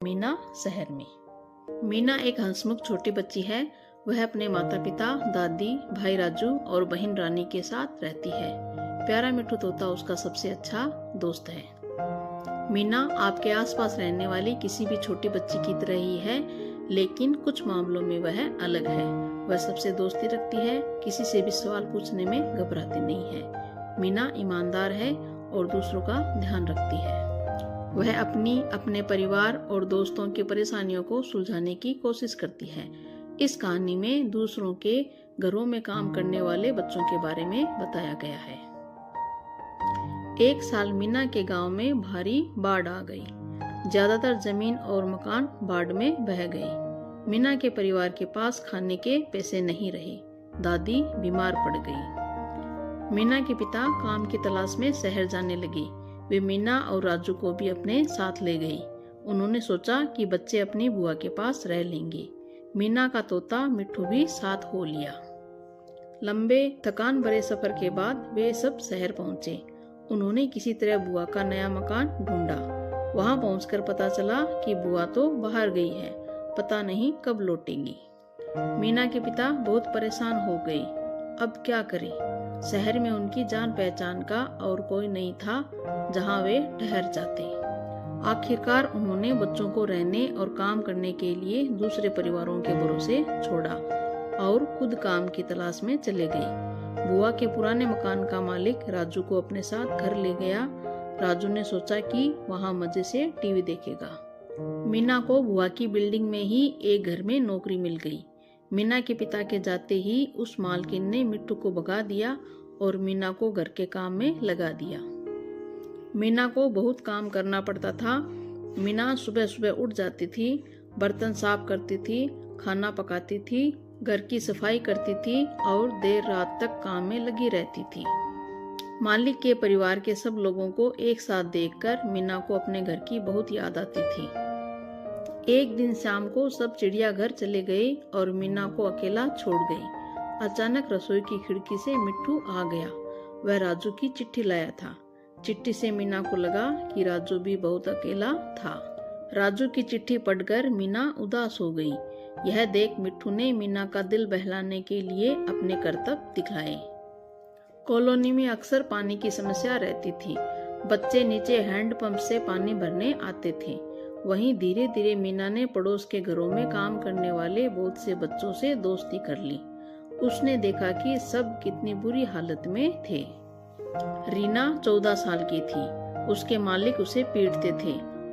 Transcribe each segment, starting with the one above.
मीना शहर में। मीना एक हंसमुख छोटी बच्ची है। वह अपने माता पिता, दादी, भाई राजू और बहन रानी के साथ रहती है। प्यारा मिठू तोता उसका सबसे अच्छा दोस्त है। मीना आपके आसपास रहने वाली किसी भी छोटी बच्ची की तरह ही है, लेकिन कुछ मामलों में वह अलग है। वह सबसे दोस्ती रखती है, किसी से भी सवाल पूछने में घबराती नहीं है। मीना ईमानदार है और दूसरों का ध्यान रखती है। वह अपने परिवार और दोस्तों की परेशानियों को सुलझाने की कोशिश करती है। इस कहानी में दूसरों के घरों में काम करने वाले बच्चों के बारे में बताया गया है। एक साल मीना के गांव में भारी बाढ़ आ गई। ज्यादातर जमीन और मकान बाढ़ में बह गई। मीना के परिवार के पास खाने के पैसे नहीं रहे। दादी बीमार पड़ गई। मीना के पिता काम की तलाश में शहर जाने लगे। वे मीना और राजू को भी अपने साथ ले गई। उन्होंने सोचा कि बच्चे अपनी बुआ के पास रह लेंगे। मीना का तोता मिठू भी साथ हो लिया। लंबे थकान भरे सफर के बाद वे सब शहर पहुंचे। उन्होंने किसी तरह बुआ का नया मकान ढूंढा। वहां पहुंचकर पता चला कि बुआ तो बाहर गई है, पता नहीं कब लौटेंगी। मीना के पिता बहुत परेशान हो गए। अब क्या करें? शहर में उनकी जान पहचान का और कोई नहीं था जहां वे ठहर जाते। आखिरकार उन्होंने बच्चों को रहने और काम करने के लिए दूसरे परिवारों के भरोसे छोड़ा और खुद काम की तलाश में चले गए। बुआ के पुराने मकान का मालिक राजू को अपने साथ घर ले गया। राजू ने सोचा कि वहां मजे से टीवी देखेगा। मीना को बुआ की बिल्डिंग में ही एक घर में नौकरी मिल गई। मीना के पिता के जाते ही उस मालकिन ने मिट्टू को भगा दिया और मीना को घर के काम में लगा दिया। मीना को बहुत काम करना पड़ता था। मीना सुबह सुबह उठ जाती थी, बर्तन साफ करती थी, खाना पकाती थी, घर की सफाई करती थी और देर रात तक काम में लगी रहती थी। मालिक के परिवार के सब लोगों को एक साथ देखकर मीना को अपने घर की बहुत याद आती थी। एक दिन शाम को सब चिड़ियाघर चले गए और मीना को अकेला छोड़ गई। अचानक रसोई की खिड़की से मिट्टू आ गया। वह राजू की चिट्ठी लाया था। चिट्ठी से मीना को लगा कि राजू भी बहुत अकेला था। राजू की चिट्ठी पढ़कर मीना उदास हो गई। यह देख मिट्टू ने मीना का दिल बहलाने के लिए अपने करतब दिखाए। कॉलोनी में अक्सर पानी की समस्या रहती थी। बच्चे नीचे हैंडपंप से पानी भरने आते थे। वहीं धीरे धीरे मीना ने पड़ोस के घरों में काम करने वाले बहुत से बच्चों से दोस्ती कर ली। उसने देखा कि सब कितनी बुरी हालत में थे। रीना 14 साल की थी। उसके मालिक उसे पीटते थे।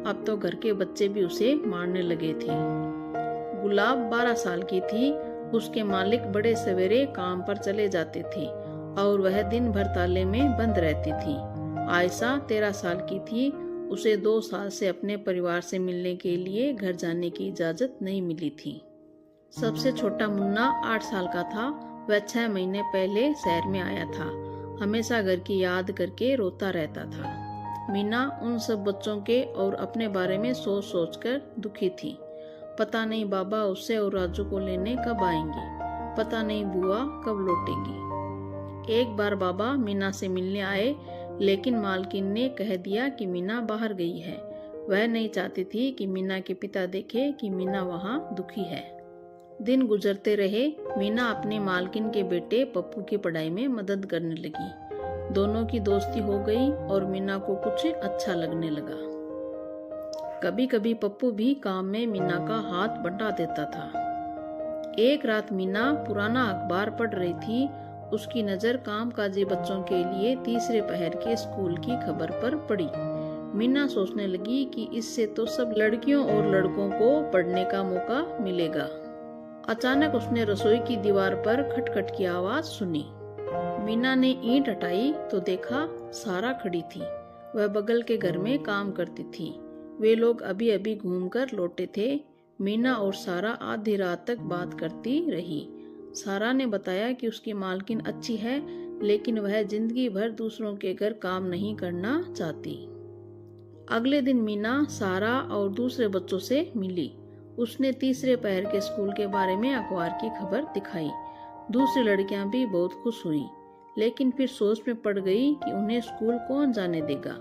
अब तो घर के बच्चे भी उसे मारने लगे थे। गुलाब 12 साल की थी। उसके मालिक बड़े सवेरे काम पर चले जाते थे और वह दिन भर ताले में बंद रहती थी। आयशा 13 साल की थी। उसे 2 साल से अपने परिवार से मिलने के लिए घर जाने की इजाजत नहीं मिली थी। सबसे छोटा मुन्ना 8 साल का था। वह 6 महीने पहले शहर में आया था। हमेशा घर की याद करके रोता रहता था। मीना उन सब बच्चों के और अपने बारे में सोच सोच कर दुखी थी। पता नहीं बाबा उससे और राजू को लेने कब आएंगे, पता नहीं बुआ कब लौटेगी। एक बार बाबा मीना से मिलने आए, लेकिन मालकिन ने कह दिया कि मीना बाहर गई है। वह नहीं चाहती थी कि मीना के पिता देखे कि मीना वहाँ दुखी है। दिन गुजरते रहे। मीना अपने मालकिन के बेटे पप्पू की पढ़ाई में मदद करने लगी। दोनों की दोस्ती हो गई और मीना को कुछ अच्छा लगने लगा। कभी कभी पप्पू भी काम में मीना का हाथ बंटा देता था। एक रात मीना पुराना अखबार पढ़ रही थी। उसकी नजर कामकाजी बच्चों के लिए तीसरे पहर के स्कूल की खबर पर पड़ी। मीना सोचने लगी कि इससे तो सब लड़कियों और लड़कों को पढ़ने का मौका मिलेगा। अचानक उसने रसोई की दीवार पर खटखट की आवाज सुनी। मीना ने ईंट हटाई तो देखा सारा खड़ी थी। वह बगल के घर में काम करती थी। वे लोग अभी अभी घूमकर लौटे थे। मीना और सारा आधी रात तक बात करती रही। सारा ने बताया कि उसकी मालकिन अच्छी है, लेकिन वह जिंदगी भर दूसरों के घर काम नहीं करना चाहती। अगले दिन मीना सारा और दूसरे बच्चों से मिली। उसने तीसरे पहर के स्कूल के बारे में अखबार की खबर दिखाई। दूसरी लड़कियां भी बहुत खुश हुई, लेकिन फिर सोच में पड़ गई कि उन्हें स्कूल कौन जाने देगा।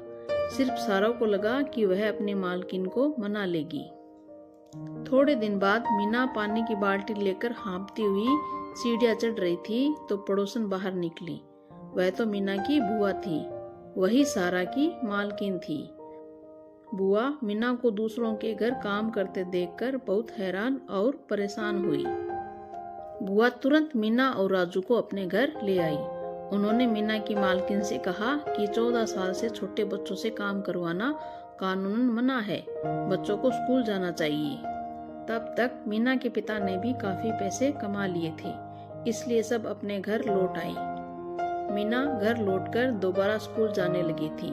सिर्फ सारा को लगा कि वह अपने मालकिन को मना लेगी। थोड़े दिन बाद मीना पानी की बाल्टी लेकर हाँफती हुई सीढ़ियाँ चढ़ रही थी तो पड़ोसन बाहर निकली। वह तो मीना की बुआ थी, वही सारा की मालकिन थी। बुआ मीना को दूसरों के घर काम करते देखकर बहुत हैरान और परेशान हुई। बुआ तुरंत मीना और राजू को अपने घर ले आई। उन्होंने मीना की मालकिन से कहा कि 14 साल से छोटे बच्चों से काम करवाना कानूनन मना है, बच्चों को स्कूल जाना चाहिए। तब तक मीना के पिता ने भी काफी पैसे कमा लिए थे, इसलिए सब अपने घर लौट आई। मीना घर लौटकर दोबारा स्कूल जाने लगी थी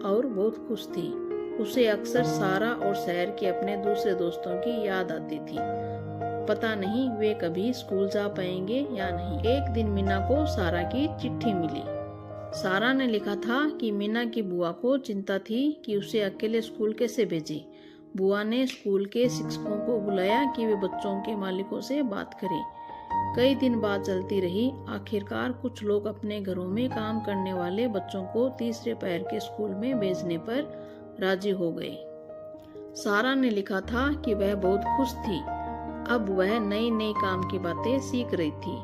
और बहुत खुश थी। उसे अक्सर सारा और शहर के अपने दूसरे दोस्तों की याद आती थी। पता नहीं वे कभी स्कूल जा पाएंगे या नहीं। एक दिन मीना को सारा की चिट्ठी मिली। सारा ने लिखा था कि मीना की बुआ को चिंता थी कि उसे अकेले स्कूल कैसे भेजे। बुआ ने स्कूल के शिक्षकों को बुलाया कि वे बच्चों के मालिकों से बात करें। कई दिन बात चलती रही। आखिरकार कुछ लोग अपने घरों में काम करने वाले बच्चों को तीसरे पैर के स्कूल में भेजने पर राजी हो गए। सारा ने लिखा था कि वह बहुत खुश थी। अब वह नई नई काम की बातें सीख रही थी।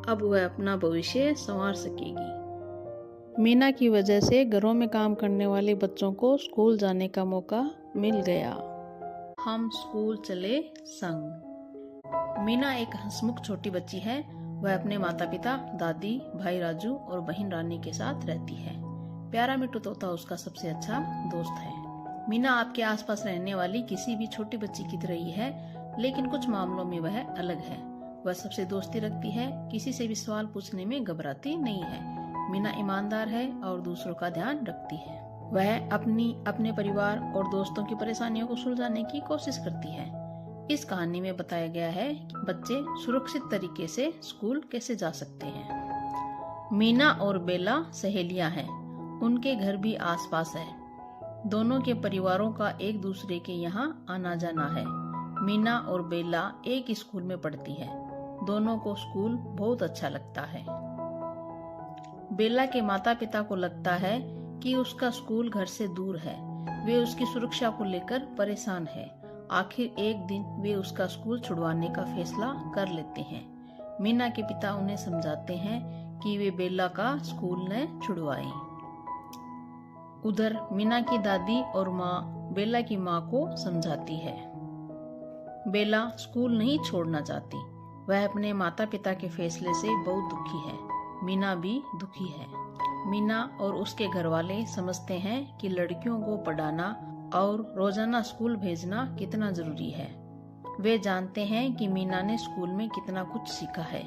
अब वह अपना भविष्य संवार सकेगी। मीना की वजह से घरों में काम करने वाले बच्चों को स्कूल जाने का मौका मिल गया। हम स्कूल चले संग। मीना एक हंसमुख छोटी बच्ची है। वह अपने माता पिता, दादी, भाई राजू और बहन रानी के साथ रहती है। प्यारा मिट्टू तोता उसका सबसे अच्छा दोस्त है। मीना आपके आसपास रहने वाली किसी भी छोटी बच्ची की तरह ही है, लेकिन कुछ मामलों में वह अलग है। वह सबसे दोस्ती रखती है, किसी से भी सवाल पूछने में घबराती नहीं है। मीना ईमानदार है और दूसरों का ध्यान रखती है। वह अपने परिवार और दोस्तों की परेशानियों को सुलझाने की कोशिश करती है। इस कहानी में बताया गया है कि बच्चे सुरक्षित तरीके से स्कूल कैसे जा सकते हैं। मीना और बेला सहेलियां हैं। उनके घर भी आसपास है। दोनों के परिवारों का एक दूसरे के यहाँ आना जाना है। मीना और बेला एक स्कूल में पढ़ती है। दोनों को स्कूल बहुत अच्छा लगता है। बेला के माता पिता को लगता है कि उसका स्कूल घर से दूर है। वे उसकी सुरक्षा को लेकर परेशान है। आखिर एक दिन वे उसका स्कूल छुड़वाने का फैसला कर लेते हैं। मीना के पिता उन्हें समझाते हैं कि वे बेला का स्कूल न छुड़वाएं। उधर मीना की दादी और माँ बेला की माँ को समझाती है। बेला स्कूल नहीं छोड़ना चाहती। वह अपने माता पिता के फैसले से बहुत दुखी है। मीना भी दुखी है। मीना और उसके घर वाले समझते हैं कि लड़कियों को पढ़ाना और रोजाना स्कूल भेजना कितना जरूरी है। वे जानते हैं कि मीना ने स्कूल में कितना कुछ सीखा है।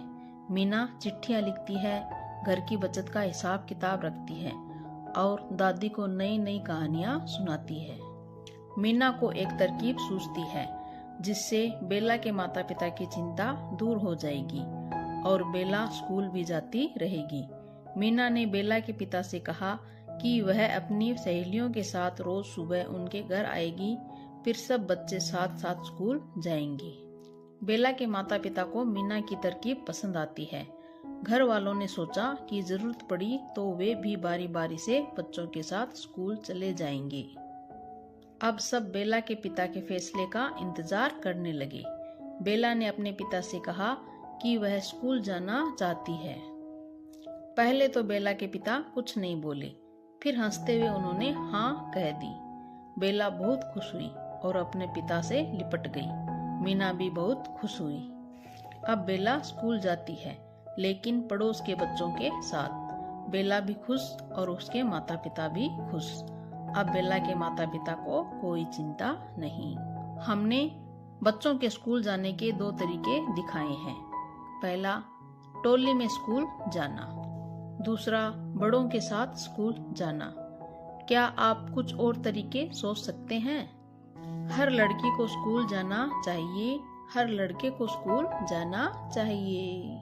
मीना चिट्ठियां लिखती है, घर की बचत का हिसाब किताब रखती है और दादी को नई नई कहानियां सुनाती है। मीना को एक तरकीब सूझती है जिससे बेला के माता पिता की चिंता दूर हो जाएगी और बेला स्कूल भी जाती रहेगी। मीना ने बेला के पिता से कहा कि वह अपनी सहेलियों के साथ रोज सुबह उनके घर आएगी, फिर सब बच्चे साथ साथ स्कूल जाएंगे। बेला के माता पिता को मीना की तरकीब पसंद आती है। घर वालों ने सोचा कि जरूरत पड़ी तो वे भी बारी बारी से बच्चों के साथ स्कूल चले जाएंगे। अब सब बेला के पिता के फैसले का इंतजार करने लगे। बेला ने अपने पिता से कहा कि वह स्कूल जाना चाहती है। पहले तो बेला के पिता कुछ नहीं बोले, फिर हंसते हुए उन्होंने हाँ कह दी। बेला बहुत खुश हुई और अपने पिता से लिपट गई। मीना भी बहुत खुश हुई। अब बेला स्कूल जाती है, लेकिन पड़ोस के बच्चों के साथ। बेला भी खुश और उसके माता पिता भी खुश। अब बेला के माता पिता को कोई चिंता नहीं। हमने बच्चों के स्कूल जाने के 2 तरीके दिखाए हैं। पहला, टोली में स्कूल जाना। दूसरा, बड़ों के साथ स्कूल जाना। क्या आप कुछ और तरीके सोच सकते हैं? हर लड़की को स्कूल जाना चाहिए। हर लड़के को स्कूल जाना चाहिए।